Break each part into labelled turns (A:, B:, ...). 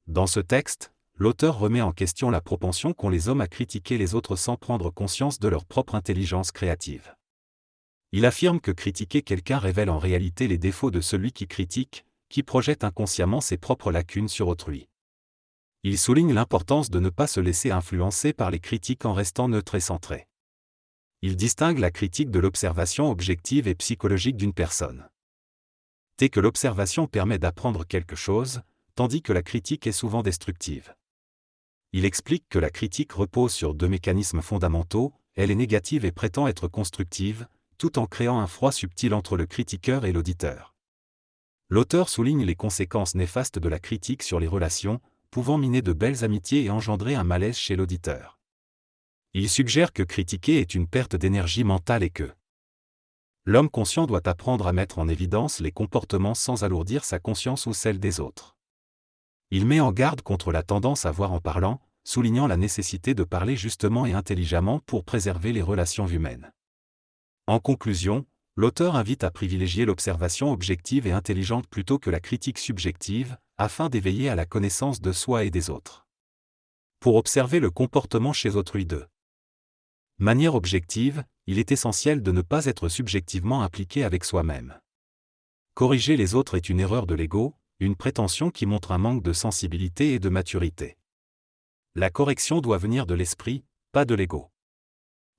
A: Dans ce texte, l'auteur remet en question la propension qu'ont les hommes à critiquer les autres sans prendre conscience de leur propre intelligence créative. Il affirme que critiquer quelqu'un révèle en réalité les défauts de celui qui critique, qui projette inconsciemment ses propres lacunes sur autrui. Il souligne l'importance de ne pas se laisser influencer par les critiques en restant neutre et centré. Il distingue la critique de l'observation objective et psychologique d'une personne. Dès que l'observation permet d'apprendre quelque chose, tandis que la critique est souvent destructive. Il explique que la critique repose sur deux mécanismes fondamentaux, elle est négative et prétend être constructive, tout en créant un froid subtil entre le critiqueur et l'auditeur. L'auteur souligne les conséquences néfastes de la critique sur les relations, pouvant miner de belles amitiés et engendrer un malaise chez l'auditeur. Il suggère que critiquer est une perte d'énergie mentale et que l'homme conscient doit apprendre à mettre en évidence les comportements sans alourdir sa conscience ou celle des autres. Il met en garde contre la tendance à voir en parlant, soulignant la nécessité de parler justement et intelligemment pour préserver les relations humaines. En conclusion, l'auteur invite à privilégier l'observation objective et intelligente plutôt que la critique subjective, afin d'éveiller à la connaissance de soi et des autres. Pour observer le comportement chez autrui de manière objective, il est essentiel de ne pas être subjectivement impliqué avec soi-même. Corriger les autres est une erreur de l'ego, une prétention qui montre un manque de sensibilité et de maturité. La correction doit venir de l'esprit, pas de l'ego.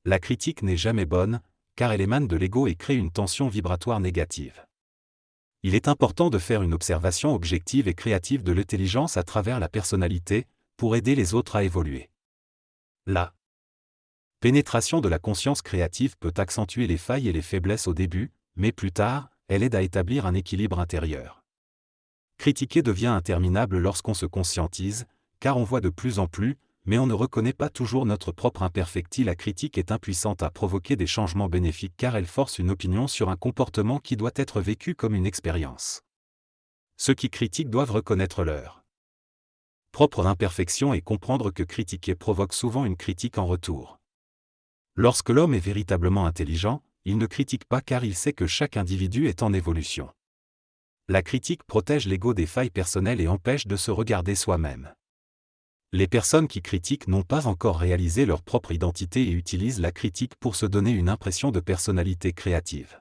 A: La critique n'est jamais bonne, car elle émane de l'ego et crée une tension vibratoire négative. Il est important de faire une observation objective et créative de l'intelligence à travers la personnalité, pour aider les autres à évoluer. La pénétration de la conscience créative peut accentuer les failles et les faiblesses au début, mais plus tard, elle aide à établir un équilibre intérieur. Critiquer devient interminable lorsqu'on se conscientise, car on voit de plus en plus, mais on ne reconnaît pas toujours notre propre imperfecti. La critique est impuissante à provoquer des changements bénéfiques car elle force une opinion sur un comportement qui doit être vécu comme une expérience. Ceux qui critiquent doivent reconnaître leur propre imperfection et comprendre que critiquer provoque souvent une critique en retour. Lorsque l'homme est véritablement intelligent, il ne critique pas car il sait que chaque individu est en évolution. La critique protège l'ego des failles personnelles et empêche de se regarder soi-même. Les personnes qui critiquent n'ont pas encore réalisé leur propre identité et utilisent la critique pour se donner une impression de personnalité créative.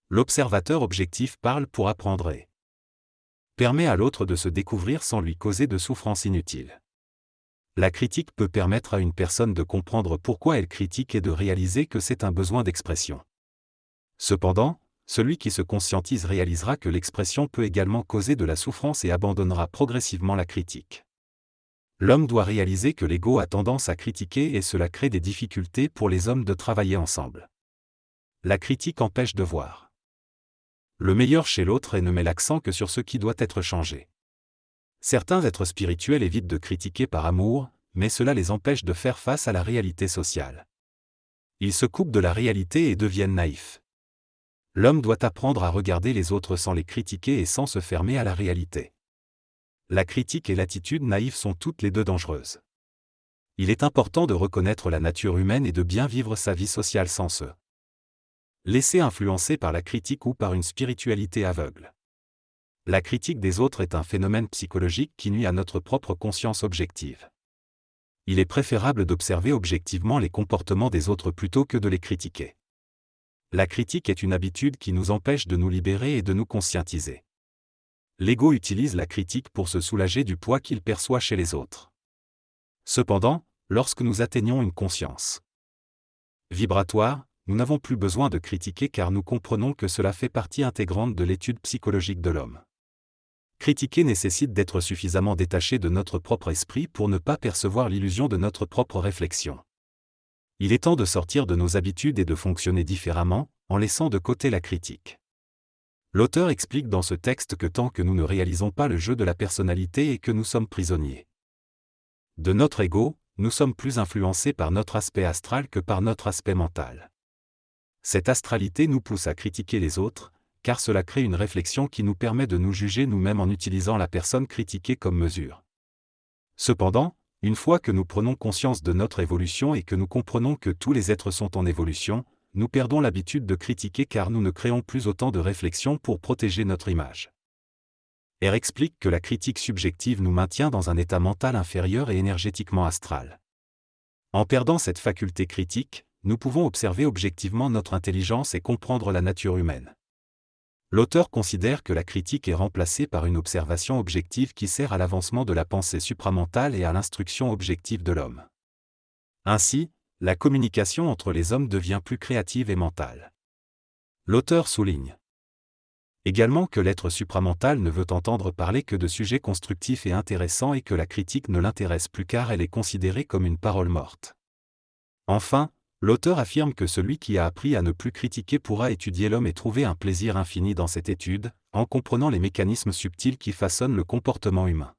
A: L'observateur objectif parle pour apprendre et permet à l'autre de se découvrir sans lui causer de souffrance inutile. La critique peut permettre à une personne de comprendre pourquoi elle critique et de réaliser que c'est un besoin d'expression. Cependant, celui qui se conscientise réalisera que l'expression peut également causer de la souffrance et abandonnera progressivement la critique. L'homme doit réaliser que l'ego a tendance à critiquer et cela crée des difficultés pour les hommes de travailler ensemble. La critique empêche de voir le meilleur chez l'autre et ne met l'accent que sur ce qui doit être changé. Certains êtres spirituels évitent de critiquer par amour, mais cela les empêche de faire face à la réalité sociale. Ils se coupent de la réalité et deviennent naïfs. L'homme doit apprendre à regarder les autres sans les critiquer et sans se fermer à la réalité. La critique et l'attitude naïve sont toutes les deux dangereuses. Il est important de reconnaître la nature humaine et de bien vivre sa vie sociale sans se laisser influencer par la critique ou par une spiritualité aveugle. La critique des autres est un phénomène psychologique qui nuit à notre propre conscience objective. Il est préférable d'observer objectivement les comportements des autres plutôt que de les critiquer. La critique est une habitude qui nous empêche de nous libérer et de nous conscientiser. L'ego utilise la critique pour se soulager du poids qu'il perçoit chez les autres. Cependant, lorsque nous atteignons une conscience vibratoire, nous n'avons plus besoin de critiquer car nous comprenons que cela fait partie intégrante de l'étude psychologique de l'homme. Critiquer nécessite d'être suffisamment détaché de notre propre esprit pour ne pas percevoir l'illusion de notre propre réflexion. Il est temps de sortir de nos habitudes et de fonctionner différemment, en laissant de côté la critique. L'auteur explique dans ce texte que tant que nous ne réalisons pas le jeu de la personnalité et que nous sommes prisonniers de notre ego, nous sommes plus influencés par notre aspect astral que par notre aspect mental. Cette astralité nous pousse à critiquer les autres, car cela crée une réflexion qui nous permet de nous juger nous-mêmes en utilisant la personne critiquée comme mesure. Cependant, une fois que nous prenons conscience de notre évolution et que nous comprenons que tous les êtres sont en évolution, nous perdons l'habitude de critiquer car nous ne créons plus autant de réflexion pour protéger notre image. R explique que la critique subjective nous maintient dans un état mental inférieur et énergétiquement astral. En perdant cette faculté critique, nous pouvons observer objectivement notre intelligence et comprendre la nature humaine. L'auteur considère que la critique est remplacée par une observation objective qui sert à l'avancement de la pensée supramentale et à l'instruction objective de l'homme. Ainsi, la communication entre les hommes devient plus créative et mentale. L'auteur souligne également que l'être supramental ne veut entendre parler que de sujets constructifs et intéressants et que la critique ne l'intéresse plus car elle est considérée comme une parole morte. Enfin, l'auteur affirme que celui qui a appris à ne plus critiquer pourra étudier l'homme et trouver un plaisir infini dans cette étude, en comprenant les mécanismes subtils qui façonnent le comportement humain.